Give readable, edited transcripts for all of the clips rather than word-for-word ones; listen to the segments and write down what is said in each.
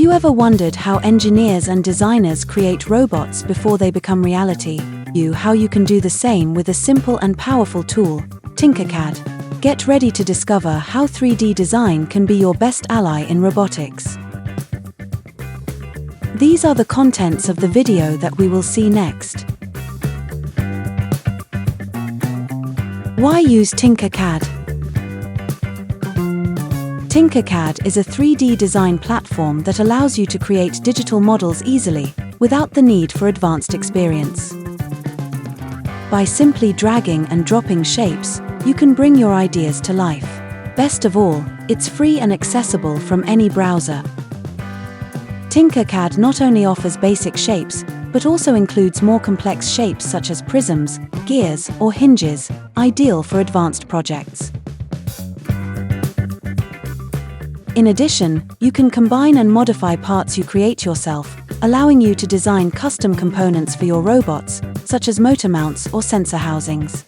you ever wondered how engineers and designers create robots before they become reality? How you can do the same with a simple and powerful tool, TinkerCAD. Get ready to discover how 3D design can be your best ally in robotics. These are the contents of the video that we will see next. Why use TinkerCAD? TinkerCAD is a 3D design platform that allows you to create digital models easily, without the need for advanced experience. By simply dragging and dropping shapes, you can bring your ideas to life. Best of all, it's free and accessible from any browser. TinkerCAD not only offers basic shapes, but also includes more complex shapes such as prisms, gears, or hinges, ideal for advanced projects. In addition, you can combine and modify parts you create yourself, allowing you to design custom components for your robots, such as motor mounts or sensor housings.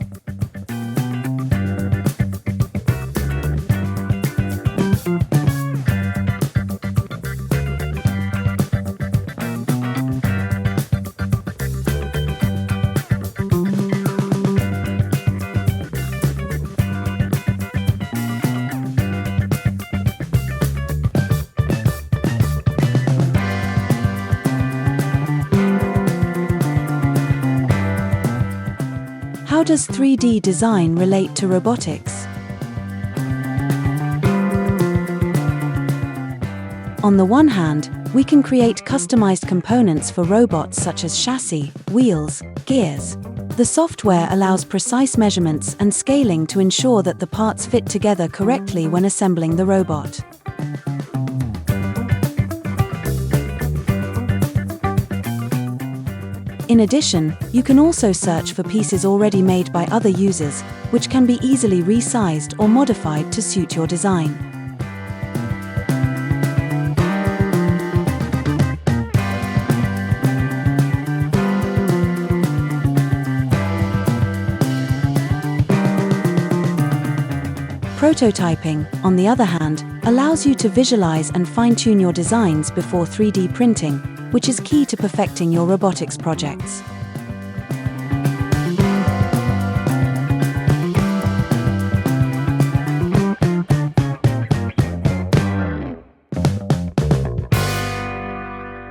How does 3D design relate to robotics? On the one hand, we can create customized components for robots such as chassis, wheels, gears. The software allows precise measurements and scaling to ensure that the parts fit together correctly when assembling the robot. In addition, you can also search for pieces already made by other users, which can be easily resized or modified to suit your design. Prototyping, on the other hand, allows you to visualize and fine-tune your designs before 3D printing, which is key to perfecting your robotics projects.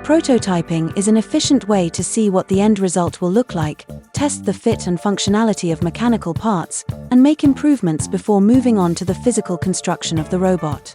Prototyping is an efficient way to see what the end result will look like, test the fit and functionality of mechanical parts, and make improvements before moving on to the physical construction of the robot.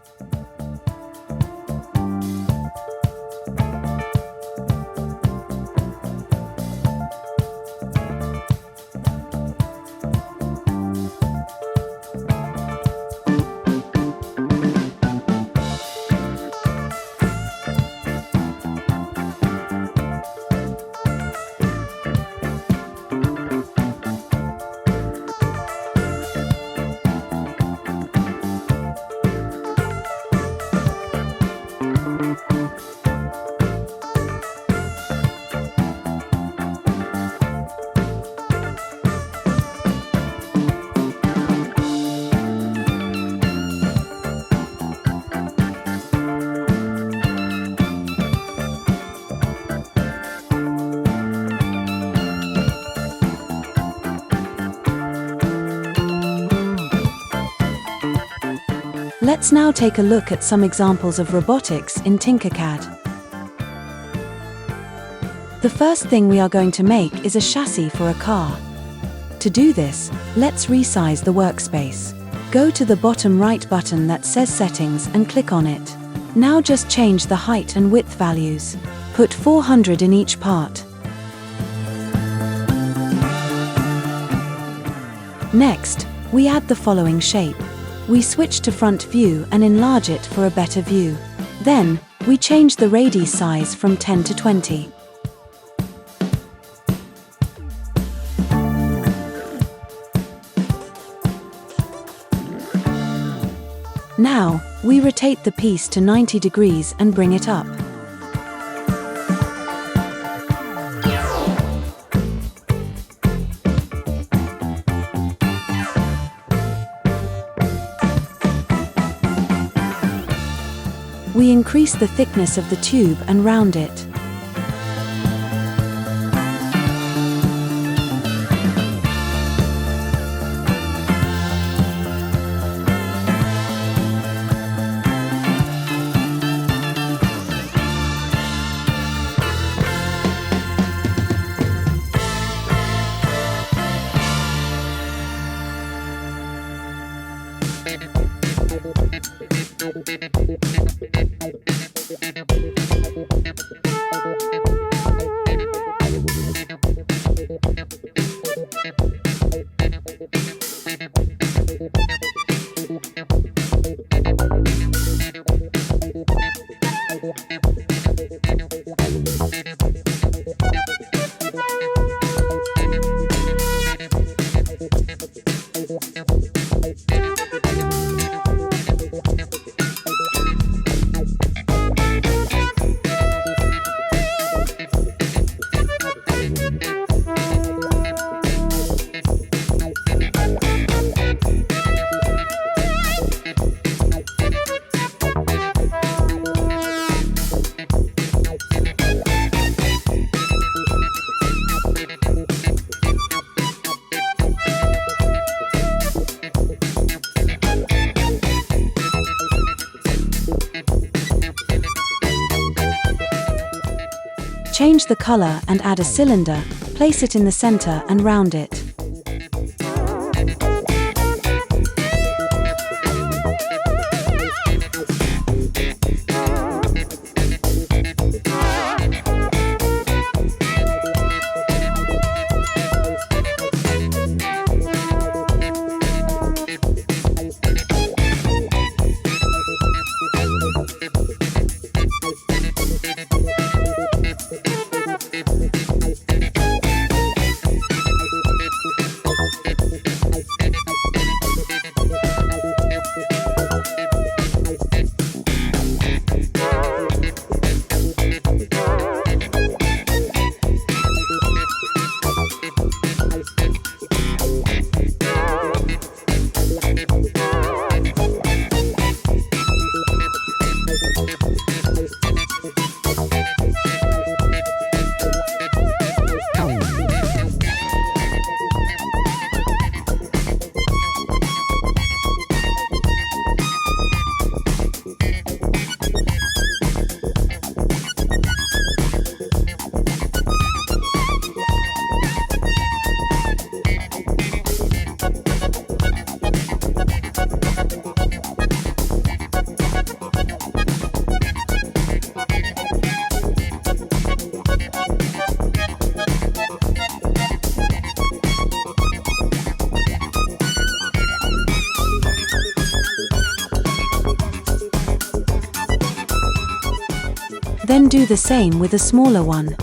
Let's now take a look at some examples of robotics in TinkerCAD. The first thing we are going to make is a chassis for a car. To do this, let's resize the workspace. Go to the bottom right button that says Settings and click on it. Now just change the height and width values. Put 400 in each part. Next, we add the following shape. We switch to front view and enlarge it for a better view. Then, we change the radius size from 10 to 20. Now, we rotate the piece to 90 degrees and bring it up. We increase the thickness of the tube and round it. Change the color and add a cylinder, place it in the center and round it. Then do the same with a smaller one.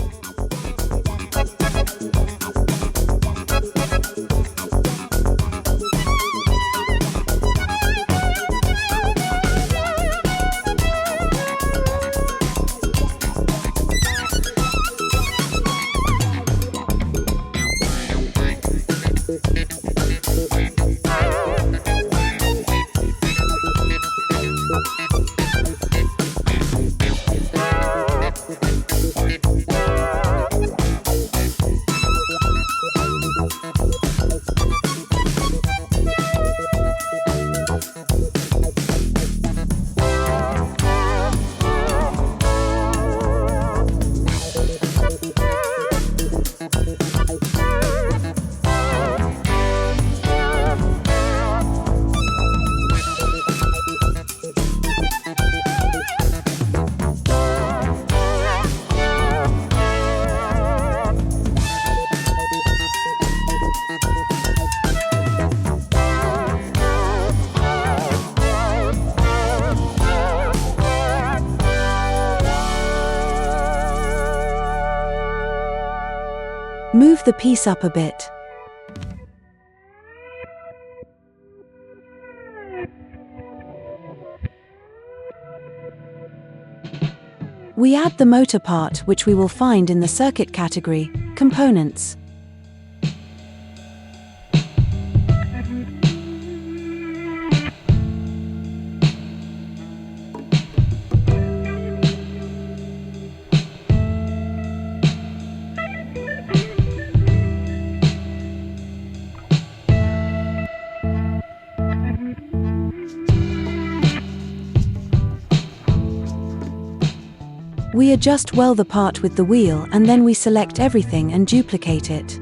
Move the piece up a bit. We add the motor part, which we will find in the circuit category, Components. We adjust well the part with the wheel and then we select everything and duplicate it.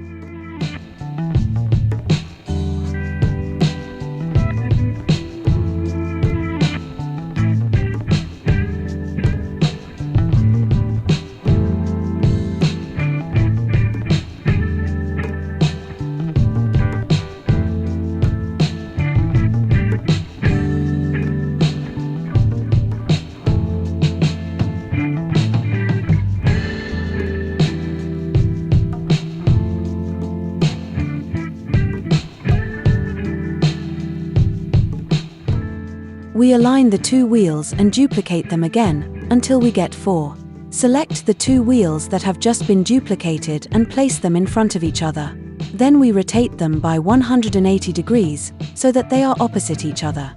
We align the two wheels and duplicate them again, until we get 4. Select the two wheels that have just been duplicated and place them in front of each other. Then we rotate them by 180 degrees, so that they are opposite each other.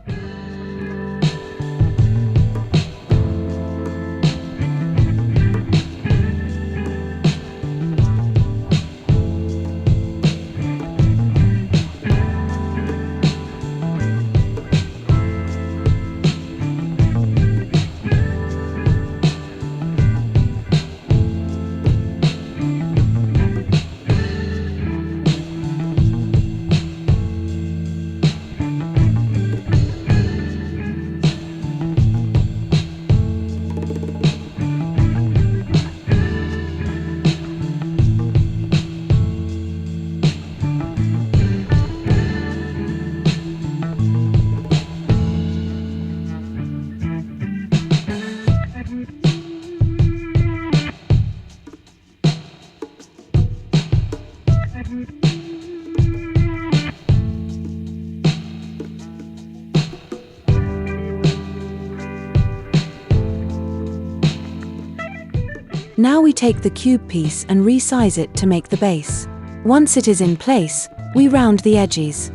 Now we take the cube piece and resize it to make the base. Once it is in place, we round the edges.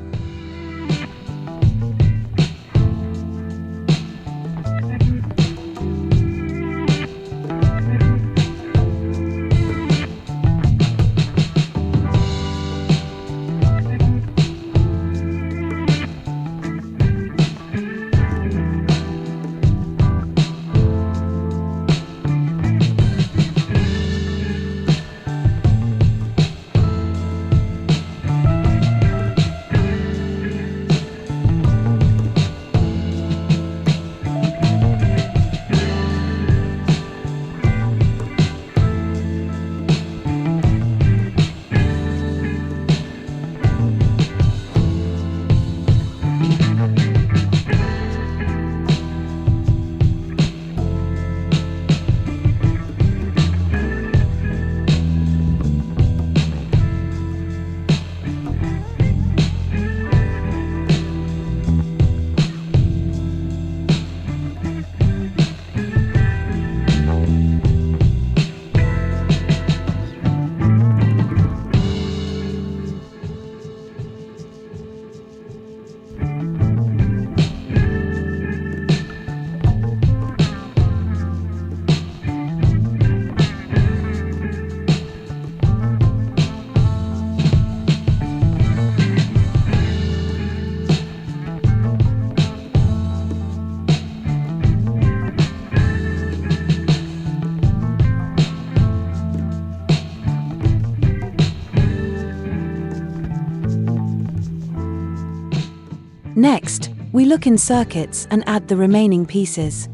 Next, we look in circuits and add the remaining pieces.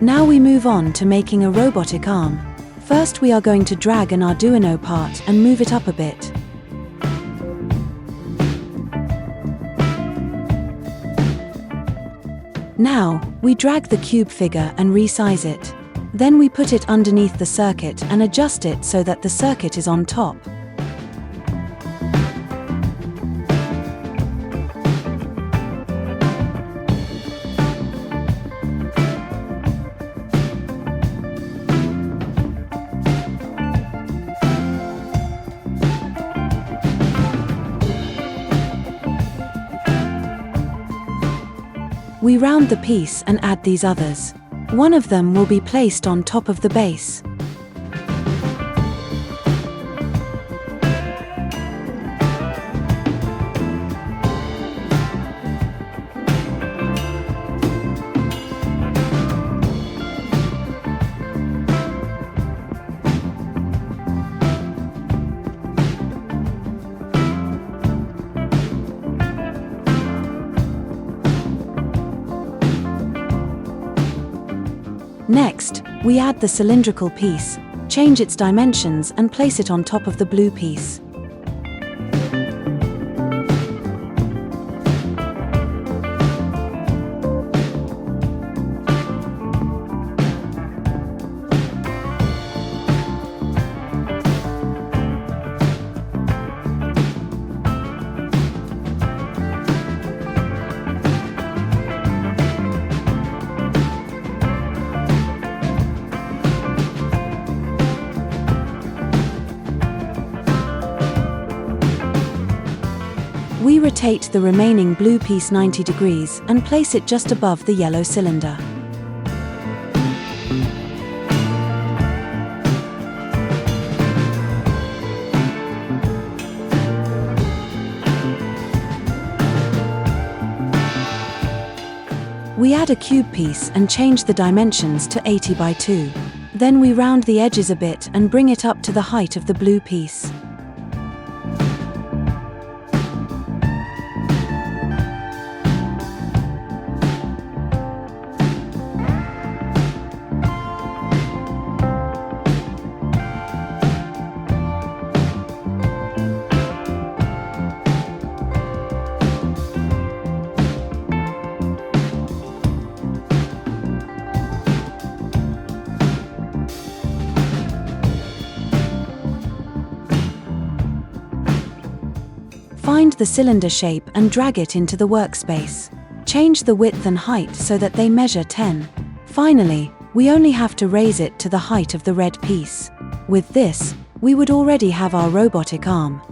Now we move on to making a robotic arm. First we are going to drag an Arduino part and move it up a bit. Now, we drag the cube figure and resize it. Then we put it underneath the circuit and adjust it so that the circuit is on top. We round the piece and add these others. One of them will be placed on top of the base. Next, we add the cylindrical piece, change its dimensions and place it on top of the blue piece. We rotate the remaining blue piece 90 degrees and place it just above the yellow cylinder. We add a cube piece and change the dimensions to 80 by 2. Then we round the edges a bit and bring it up to the height of the blue piece. Find the cylinder shape and drag it into the workspace. Change the width and height so that they measure 10. Finally, we only have to raise it to the height of the red piece. With this, we would already have our robotic arm.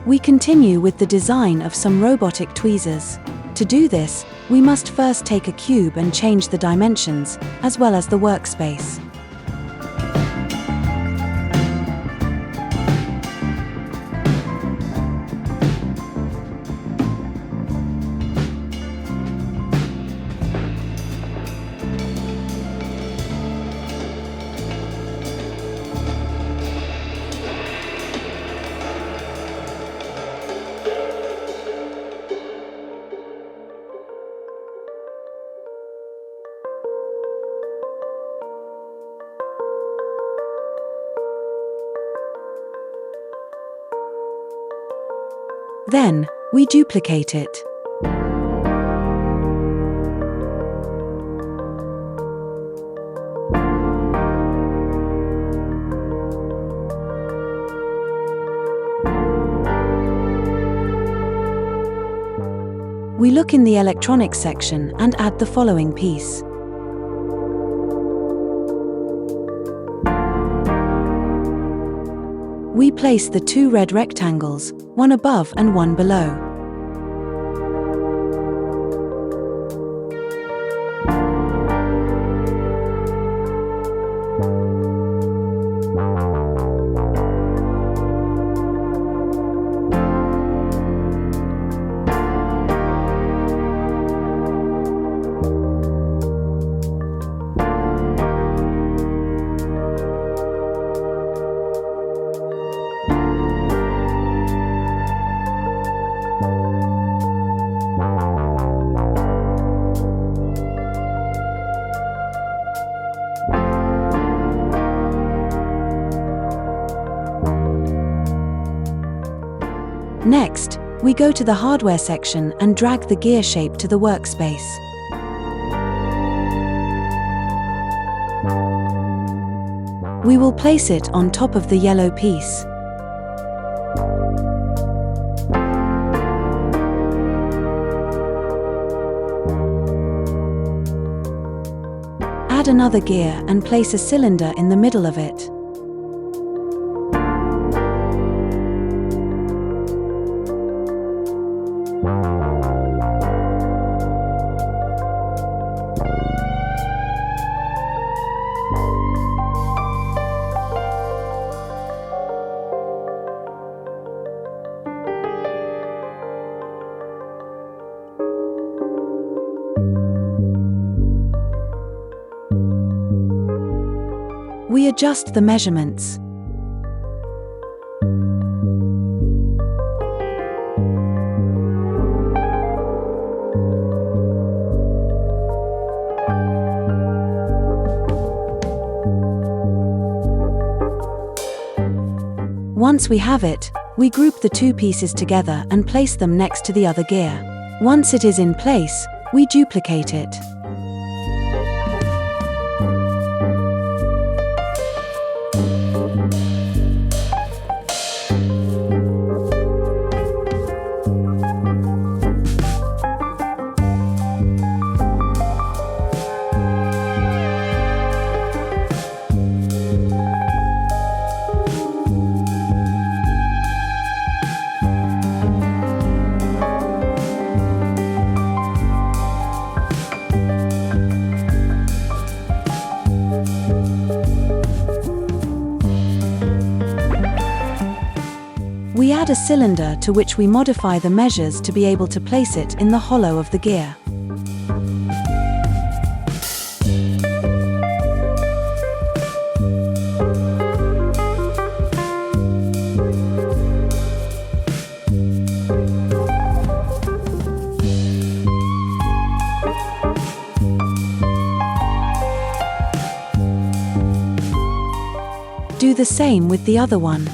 We continue with the design of some robotic tweezers. To do this, we must first take a cube and change the dimensions, as well as the workspace. Then, we duplicate it. We look in the electronics section and add the following piece. We place the two red rectangles, one above and one below. Next, we go to the hardware section and drag the gear shape to the workspace. We will place it on top of the yellow piece. Add another gear and place a cylinder in the middle of it. We adjust the measurements. Once we have it, we group the two pieces together and place them next to the other gear. Once it is in place, we duplicate it. We add a cylinder to which we modify the measures to be able to place it in the hollow of the gear. Do the same with the other one.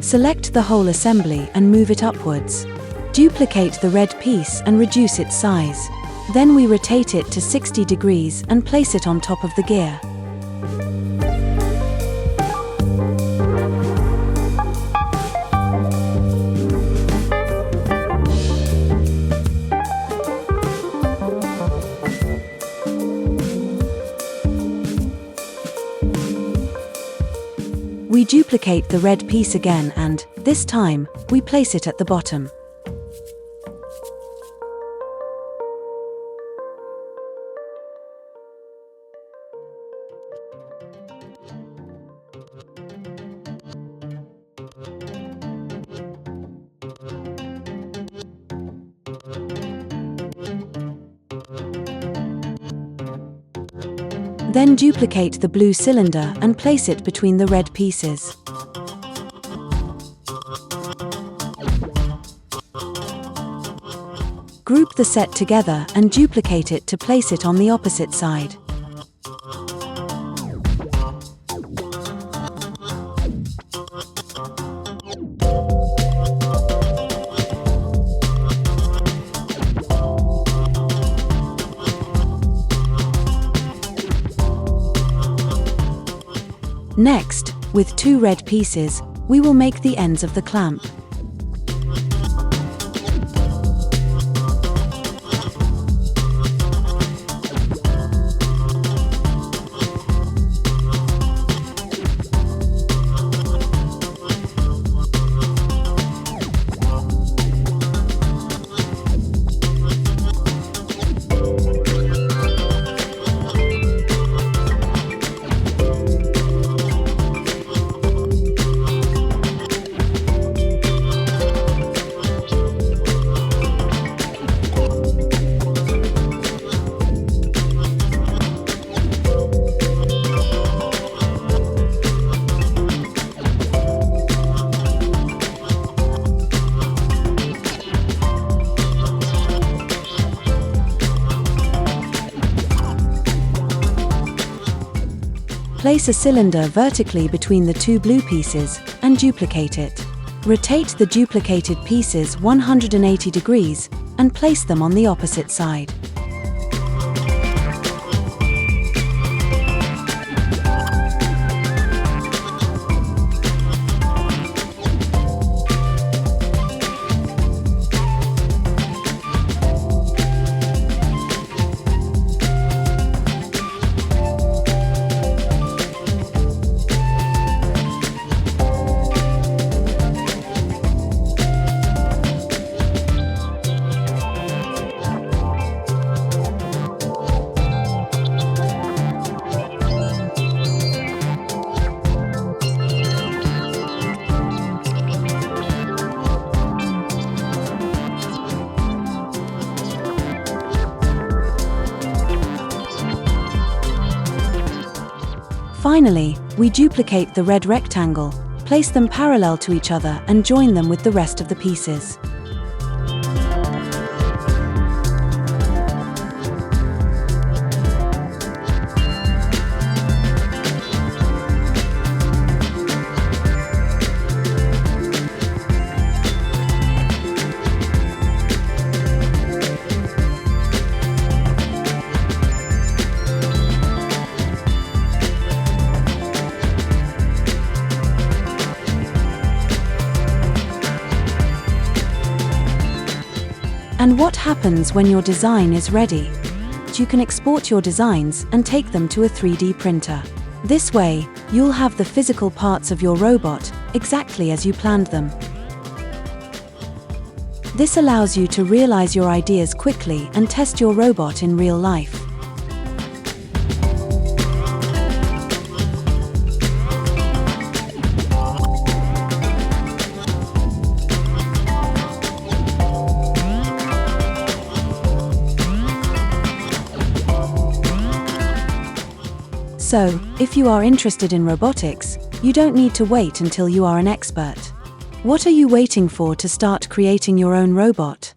Select the whole assembly and move it upwards. Duplicate the red piece and reduce its size. Then we rotate it to 60 degrees and place it on top of the gear. We duplicate the red piece again and, this time, we place it at the bottom. Then duplicate the blue cylinder and place it between the red pieces. Group the set together and duplicate it to place it on the opposite side. Next, with two red pieces, we will make the ends of the clamp. Place a cylinder vertically between the two blue pieces and duplicate it. Rotate the duplicated pieces 180 degrees and place them on the opposite side. Finally, we duplicate the red rectangle, place them parallel to each other and join them with the rest of the pieces. And what happens when your design is ready? You can export your designs and take them to a 3D printer. This way, you'll have the physical parts of your robot exactly as you planned them. This allows you to realize your ideas quickly and test your robot in real life. So, if you are interested in robotics, you don't need to wait until you are an expert. What are you waiting for to start creating your own robot?